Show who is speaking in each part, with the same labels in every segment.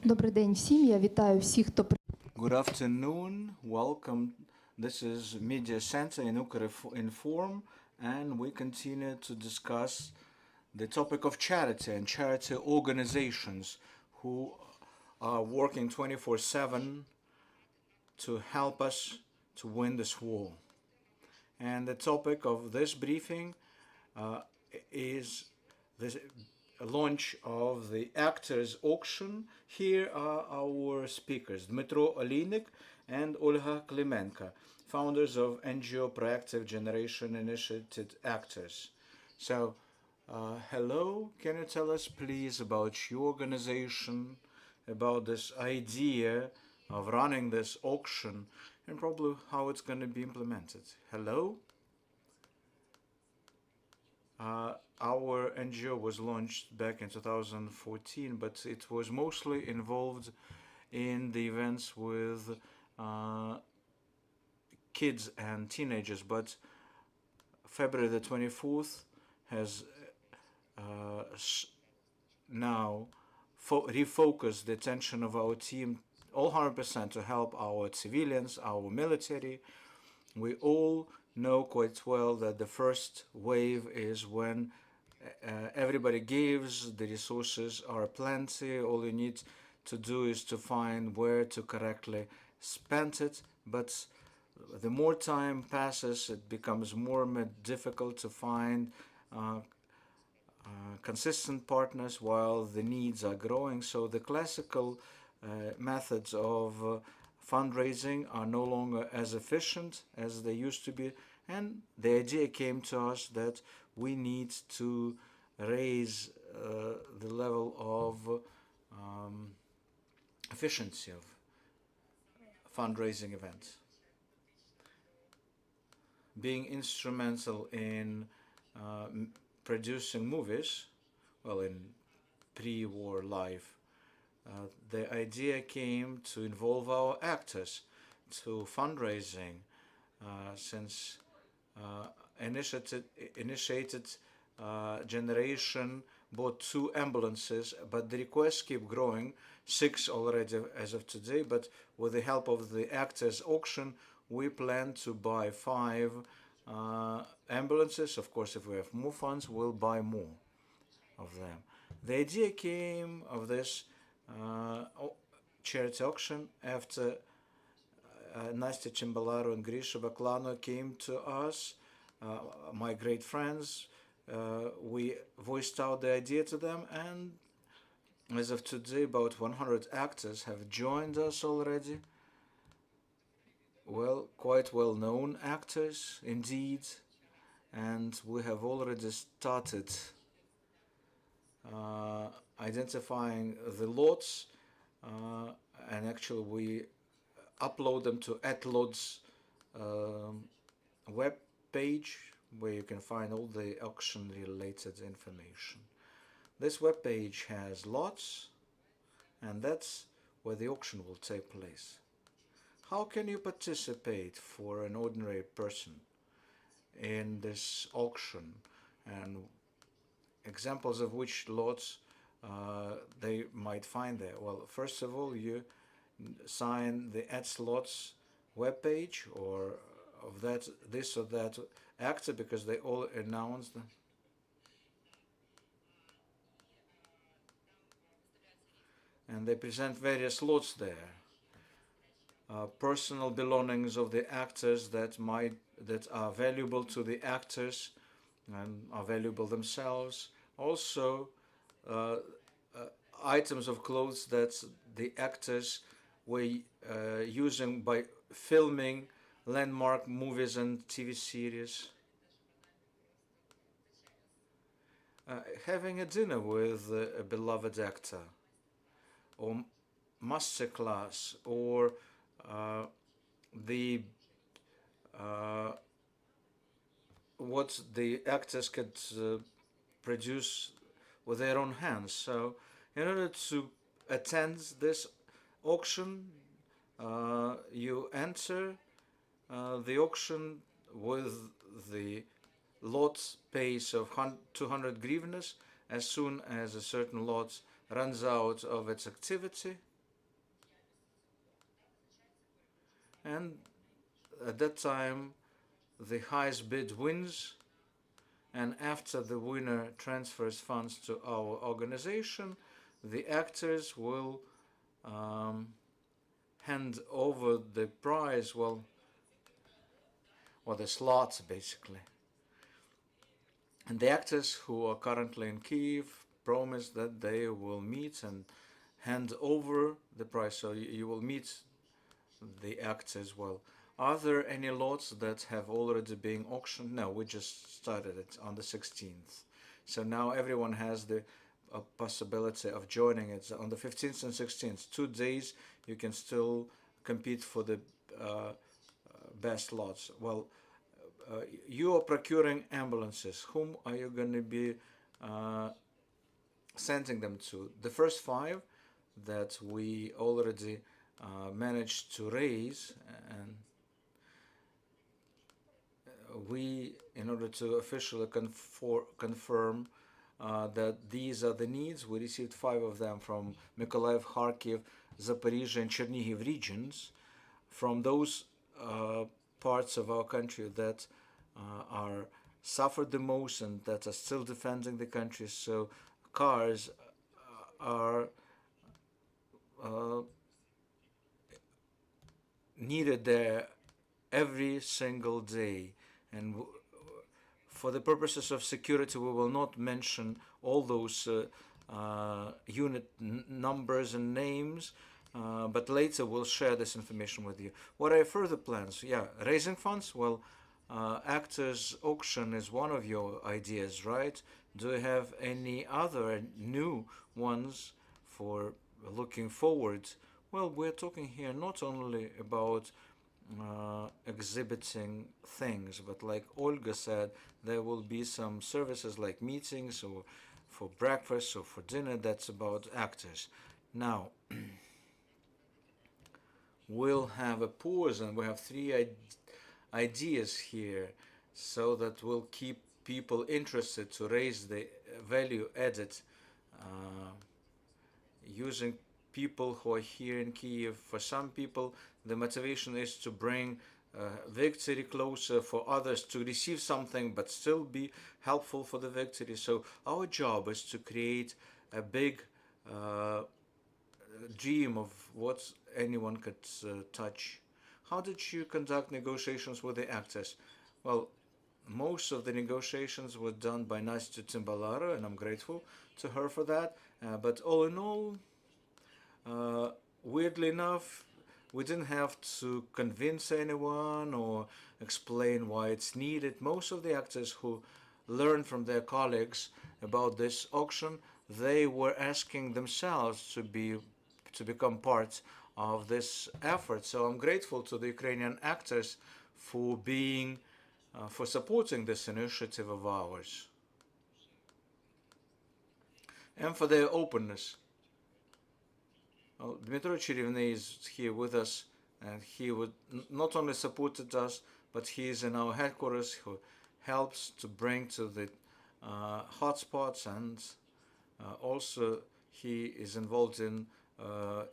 Speaker 1: Добрий день всім. Я вітаю всіх, хто
Speaker 2: Good afternoon. Welcome. This is Media Center in Ukrinform, and we continue to discuss the topic of charity and charity organizations who are working 24/7 to help us to win this war. And the topic of this briefing is the launch of the actors auction. Here are our speakers, Dmytro Oliinyk and Olha Klymenko, founders of NGO Proactive Generation Initiated Actors. So, hello, can you tell us please about your organization, about this idea of running this auction, and probably how it's going to be implemented? Hello? Our NGO was launched back in 2014, but it was mostly involved in the events with kids and teenagers. But February the 24th has now refocused the attention of our team all 100% to help our civilians, our military. We all know quite well that the first wave is when everybody gives, the resources are plenty, all you need to do is to find where to correctly spend it. But the more time passes, it becomes more and more difficult to find consistent partners while the needs are growing. So the classical methods of fundraising are no longer as efficient as they used to be, and the idea came to us that we need to raise the level of efficiency of fundraising events. Being instrumental in producing movies, well, in pre-war life, the idea came to involve our actors to fundraising, since initiated generation bought 2 ambulances, but the requests keep growing, 6 already as of today. But with the help of the actors auction, we plan to buy 5 ambulances. Of course, if we have more funds, we'll buy more of them. The idea came of this charity auction after Nastya Chimbalaro and Grisha Baklano came to us, my great friends. We voiced out the idea to them, and as of today, about 100 actors have joined us already. Well, quite well-known actors indeed, and we have already started identifying the lots, and actually we upload them to @lots web page, where you can find all the auction related information. This web page has lots, and that's where the auction will take place. How can you participate for an ordinary person in this auction, and examples of which lots they might find there? Well, first of all, you sign the @lots webpage, or of this or that actor, because they all announced them. And they present various lots there. Personal belongings of the actors that are valuable to the actors and are valuable themselves. Also, items of clothes that the actors were using by filming landmark movies and TV series. Having a dinner with a beloved actor, or masterclass, or what the actors could produce with their own hands. So in order to attend this auction, you enter the auction with the lot pace of 200 hryvnias. As soon as a certain lot runs out of its activity, and at that time the highest bid wins, and after the winner transfers funds to our organization, the actors will hand over the prize, well, or the slots basically. And the actors who are currently in Kyiv promise that they will meet and hand over the prize, so you will meet the acts as well. Are there any lots that have already been auctioned? No, we just started it on the 16th. So now everyone has the possibility of joining it on the 15th and 16th. 2 days you can still compete for the best lots. Well, you are procuring ambulances. Whom are you going to be sending them to? The first 5 that we already managed to raise, and we, in order to officially confirm that these are the needs, we received 5 of them from Mykolaiv, Kharkiv, Zaporizhia, and Chernihiv regions, from those parts of our country that are suffered the most and that are still defending the country. So cars are needed there every single day, and for the purposes of security we will not mention all those unit numbers and names, but later we'll share this information with you. What are your further plans? Yeah, raising funds? Well, actors auction is one of your ideas, right? Do you have any other new ones for looking forward? Well, we're talking here not only about exhibiting things, but like Olga said, there will be some services like meetings or for breakfast or for dinner that's about actors. Now, we'll have a pause, and we have 3 ideas here so that we'll keep people interested to raise the value added using people who are here in Kyiv. For some people, the motivation is to bring victory closer, for others to receive something but still be helpful for the victory. So our job is to create a big dream of what anyone could touch. How did you conduct negotiations with the actors? Well, most of the negotiations were done by Nastya Timbalara, and I'm grateful to her for that. But all in all, weirdly enough, we didn't have to convince anyone or explain why it's needed. Most of the actors who learned from their colleagues about this auction, they were asking themselves to become part of this effort. So I'm grateful to the Ukrainian actors for for supporting this initiative of ours and for their openness. Well, Dmytro Cherevny is here with us, and he would not only supported us, but he is in our headquarters, who helps to bring to the hotspots, and also he is involved in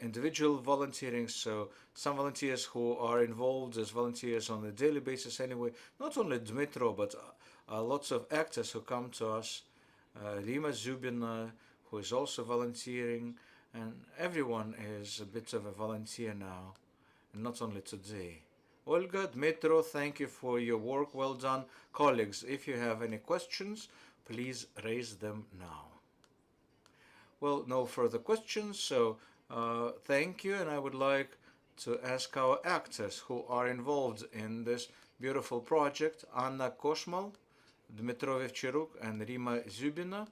Speaker 2: individual volunteering. So some volunteers who are involved as volunteers on a daily basis anyway, not only Dmytro, but lots of actors who come to us, Rymma Ziubina, who is also volunteering, and everyone is a bit of a volunteer now, and not only today. Olga, Dmytro, thank you for your work, well done. Colleagues, if you have any questions, please raise them now. Well, no further questions, so thank you, and I would like to ask our actors who are involved in this beautiful project, Anna Koshmal, Dmytro Vivchariuk, and Rymma Ziubina.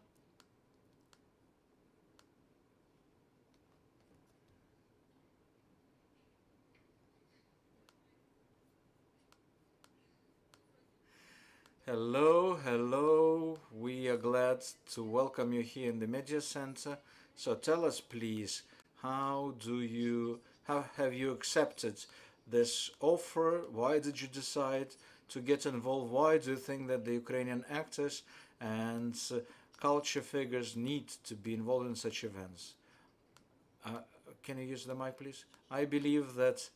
Speaker 2: Hello, hello. We are glad to welcome you here in the media center. So tell us, please, how have you accepted this offer? Why did you decide to get involved? Why do you think that the Ukrainian actors and culture figures need to be involved in such events? Can you use the mic, please? I believe that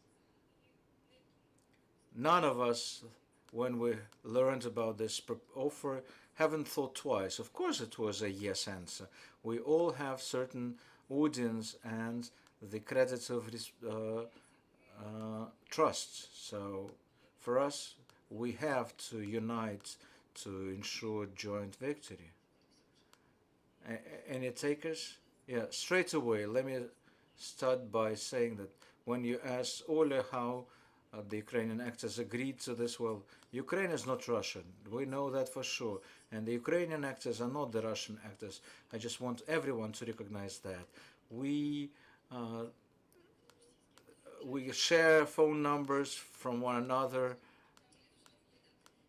Speaker 2: none of us, when we learned about this offer, haven't thought twice. Of course, it was a yes answer. We all have certain audience and the credit of trust. So for us, we have to unite to ensure joint victory. Any takers? Yeah, straight away, let me start by saying that when you ask Olha how the Ukrainian actors agreed to this, well, Ukraine is not Russian. We know that for sure. And the Ukrainian actors are not the Russian actors. I just want everyone to recognize that. Uh, we share phone numbers from one another.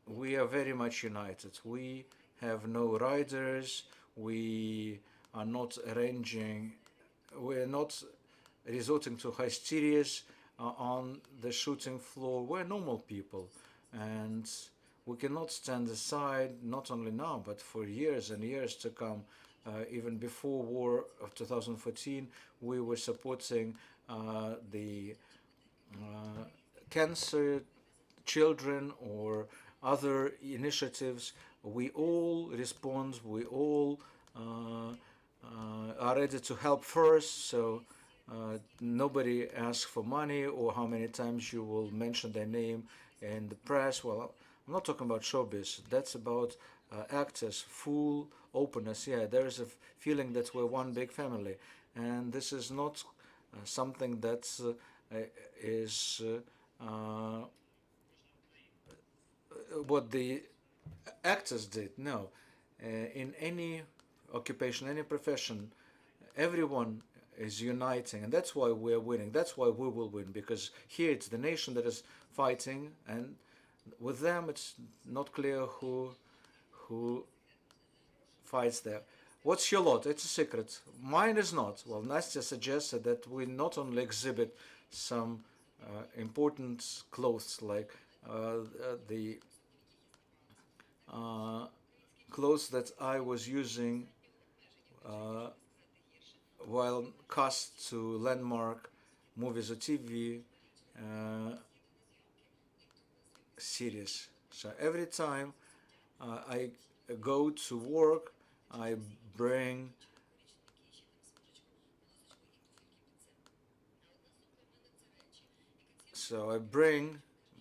Speaker 2: We are very much united. We have no riders. We are not arranging, we're not resorting to hysterias on the shooting floor. We're normal people. And we cannot stand aside, not only now, but for years and years to come. Even before war of 2014, we were supporting the cancer children or other initiatives. We all respond, we all are ready to help first, so nobody asks for money or how many times you will mention their name in the press. Well, I'm not talking about showbiz, that's about actors, full openness. Yeah, there is a feeling that we're one big family, and this is not something that is what the actors did. No, in any occupation, any profession, everyone is uniting, and that's why we're winning. That's why we will win, because here it's the nation that is fighting, and with them it's not clear who fights there. What's your lot? It's a secret. Mine is not. Well, Nastya suggested that we not only exhibit some important clothes like the clothes that I was using while cast to landmark movies or TV series. So every time I go to work, I bring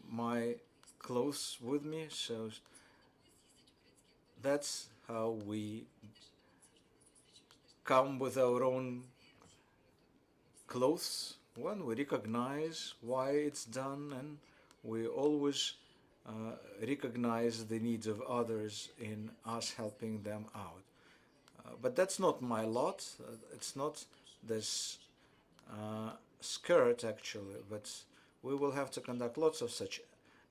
Speaker 2: my clothes with me. So that's how we come with our own clothes when we recognize why it's done, and we always recognize the needs of others in us helping them out. But that's not my lot. It's not this skirt actually, but we will have to conduct lots of such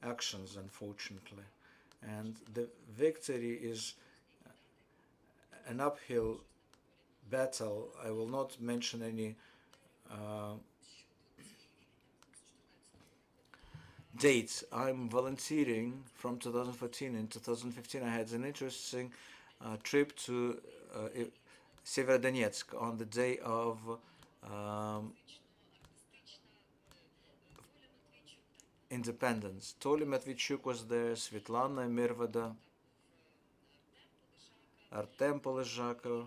Speaker 2: actions, unfortunately. And the victory is an uphill battle. I will not mention any dates. I'm volunteering from 2014. In 2015, I had an interesting trip to Severodonetsk on the day of independence. Toly Matvichuk was there, Svetlana Mirvada, Artem Polezhakov.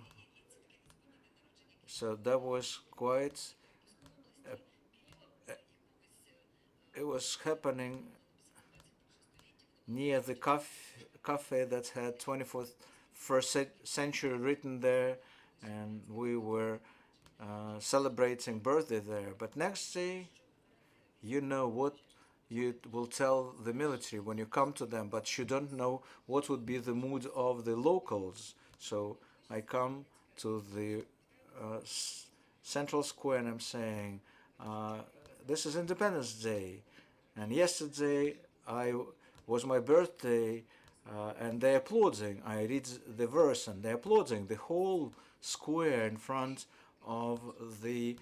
Speaker 2: So that was quite it was happening near the cafe that had 21st century written there, and we were celebrating birthday there. But next day, you know what you will tell the military when you come to them, but you don't know what would be the mood of the locals. So I come to the central square and I'm saying, this is Independence Day, and yesterday was my birthday, and they're applauding. I read the verse and they're applauding. The whole square in front of the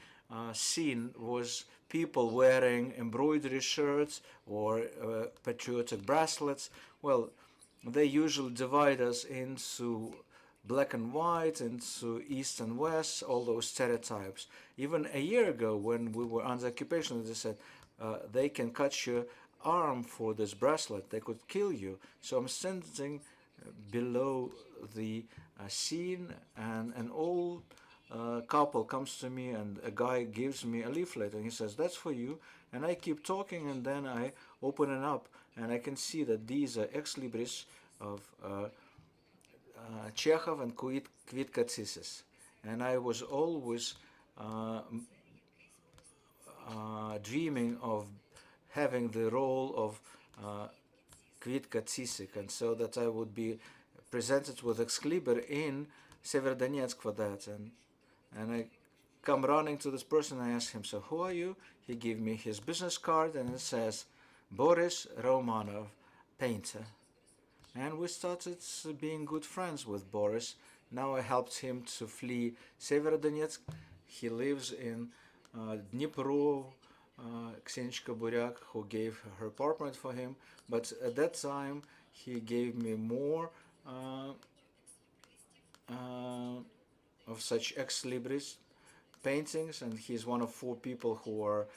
Speaker 2: scene was people wearing embroidery shirts or patriotic bracelets. Well, they usually divide us into black and white, into east and west, all those stereotypes. Even a year ago, when we were under occupation, they said they can cut you arm for this bracelet. They could kill you. So I'm standing below the scene, and an old couple comes to me, and a guy gives me a leaflet, and he says, "That's for you." And I keep talking, and then I open it up, and I can see that these are ex libris of Chekhov and Kvitka Tsissis. And I was always dreaming of having the role of Kvitka Tsisik, and so that I would be presented with Excalibur in Severodonetsk for that. And I come running to this person, I ask him, "So who are you?" He gave me his business card, and it says, "Boris Romanov, painter." And we started being good friends with Boris. Now I helped him to flee Severodonetsk. He lives in Dnipro. Ksenichka Buryak, who gave her apartment for him. But at that time, he gave me more of such ex libris paintings, and he's one of 4 people who are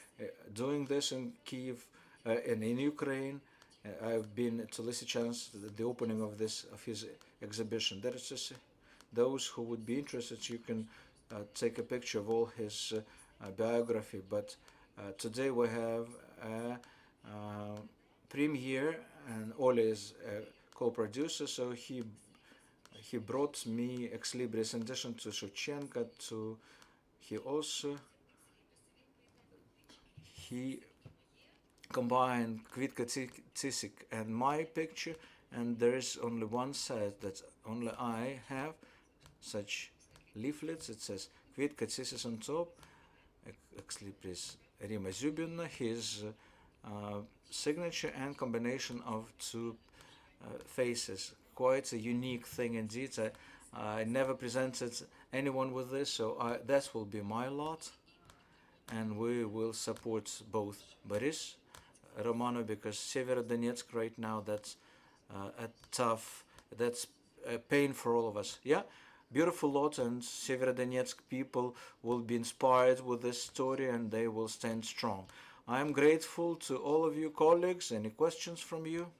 Speaker 2: doing this in Kyiv and in Ukraine. I've been to Lysychansk, the opening of his exhibition. There is just those who would be interested. You can take a picture of all his biography. But today we have a premiere, and Olha is a co-producer, so he brought me ex libris in addition to Shevchenko. He combined Kvitka Tsisik and my picture, and there is only one set that only I have, such leaflets. It says Kvitka Tsisik on top, ex libris Rymma Ziubina, his signature and combination of 2 faces. Quite a unique thing indeed. I never presented anyone with this, so that will be my lot. And we will support both Boris Romanov, because Severodonetsk right now, that's that's a pain for all of us. Yeah, beautiful lot, and Severodonetsk people will be inspired with this story, and they will stand strong. I am grateful to all of you colleagues. Any questions from you?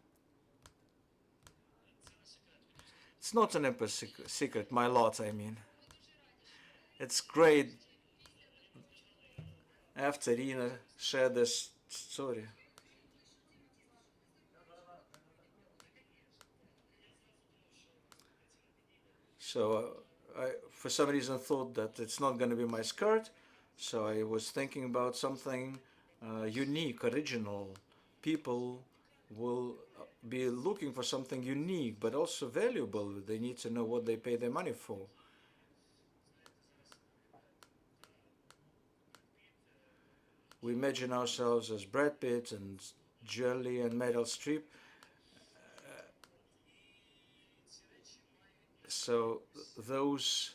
Speaker 2: It's not an emperor's secret, my lot, I mean. It's great after Irina shared this story. So I, for some reason, thought that it's not going to be my skirt. So I was thinking about something unique, original. People will be looking for something unique, but also valuable. They need to know what they pay their money for. We imagine ourselves as Brad Pitt and Jelly and Meryl Streep. So those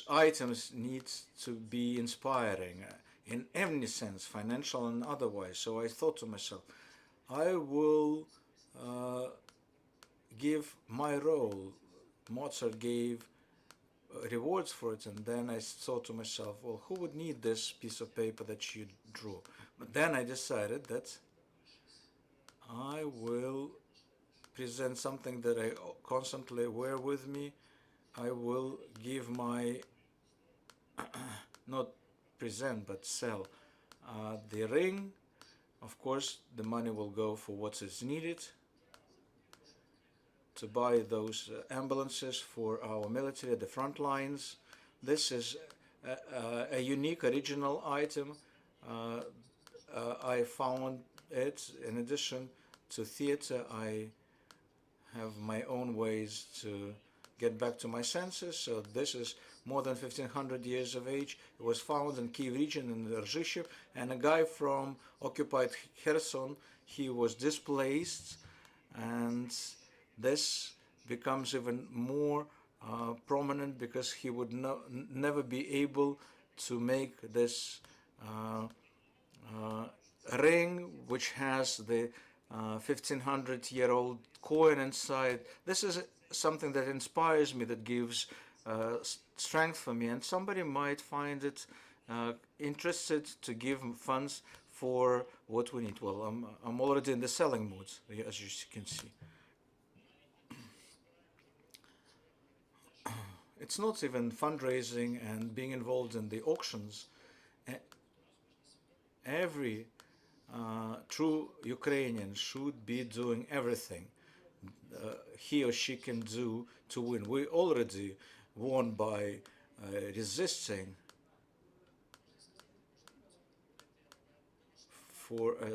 Speaker 2: items need to be inspiring in any sense, financial and otherwise. So I thought to myself, I will give my role. Mozart gave rewards for it, and then I thought to myself, well, who would need this piece of paper that you drew? But then I decided that I will present something that I constantly wear with me. I will give my, not present, but sell the ring. Of course, the money will go for what is needed to buy those ambulances for our military at the front lines. This is a unique, original item. I found it in addition to theater. I have my own ways to get back to my senses. So this is more than 1500 years of age. It was found in Kyiv region in Rzhishev, and a guy from occupied Kherson, he was displaced, and this becomes even more prominent because he would never be able to make this ring, which has the 1500-year-old coin inside. This is something that inspires me, that gives strength for me, and somebody might find it interested to give funds for what we need. Well, I'm already in the selling mood, as you can see. It's not even fundraising and being involved in the auctions. Every true Ukrainian should be doing everything he or she can do to win. We already won by resisting for a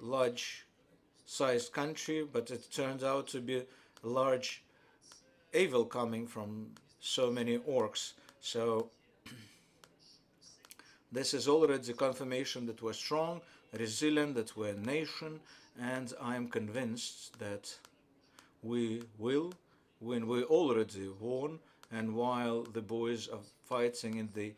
Speaker 2: large-sized country, but it turned out to be a large evil coming from so many orcs. So this is already confirmation that we're strong, resilient, that we're a nation, and I'm convinced that we will win. We already won, and while the boys are fighting in the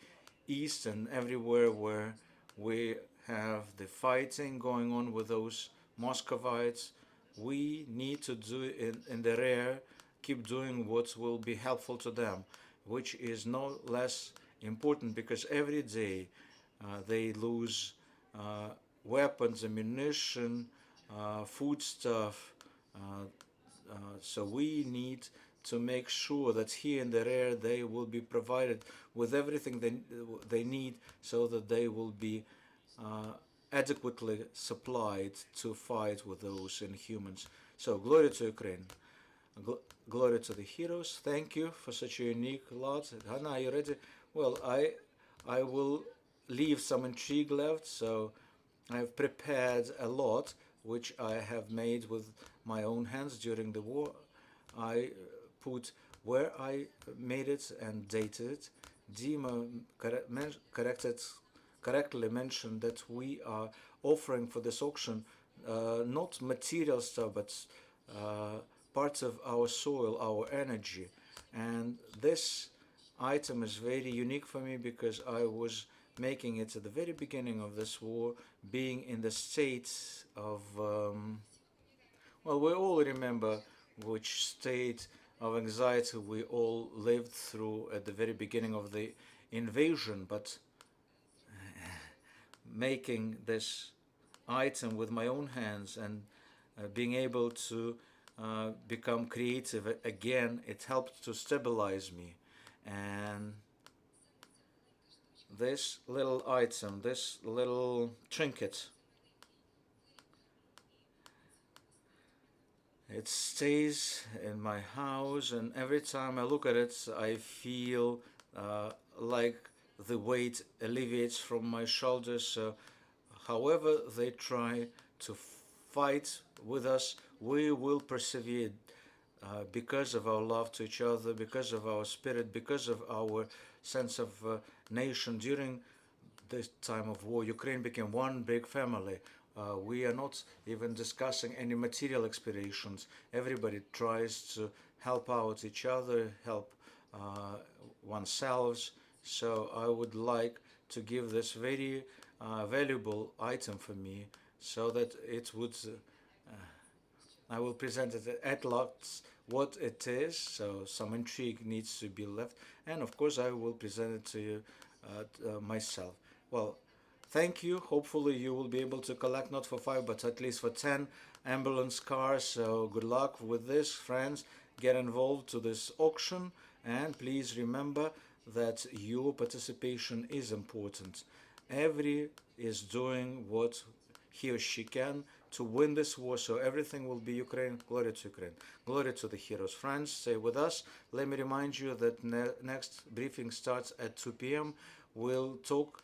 Speaker 2: east and everywhere where we have the fighting going on with those Muscovites, we need to do it in the rear, keep doing what will be helpful to them, which is no less important because every day they lose weapons, ammunition, foodstuff. So we need to make sure that here in the rear they will be provided with everything they need so that they will be adequately supplied to fight with those inhumans. So glory to Ukraine. Glory to the heroes. Thank you for such a unique lot. Hannah, are you ready? Well, I will leave some intrigue left, so I've prepared a lot which I have made with my own hands during the war. I put where I made it and dated it. Dima correctly mentioned that we are offering for this auction not material stuff, but parts of our soil, our energy. And this item is very unique for me because I was making it at the very beginning of this war, being in the state of, well, we all remember which state of anxiety we all lived through at the very beginning of the invasion, but making this item with my own hands and being able to become creative again, it helped to stabilize me. And this little item, this little trinket, it stays in my house, and every time I look at it, I feel like the weight alleviates from my shoulders. So however they try to fight with us, we will persevere because of our love to each other, because of our spirit, because of our sense of nation. During this time of war, Ukraine became one big family. We are not even discussing any material aspirations. Everybody tries to help out each other, help oneself. So I would like to give this very valuable item for me so that it would, I will present it at lots what it is, so some intrigue needs to be left, and of course I will present it to you myself. Well, thank you. Hopefully you will be able to collect not for 5 but at least for 10 ambulance cars. So good luck with this, friends. Get involved to this auction, and please remember that your participation is important. Every is doing what he or she can to win this war, so everything will be Ukraine. Glory to Ukraine. Glory to the heroes. Friends, stay with us. Let me remind you that next briefing starts at 2 p.m. We'll talk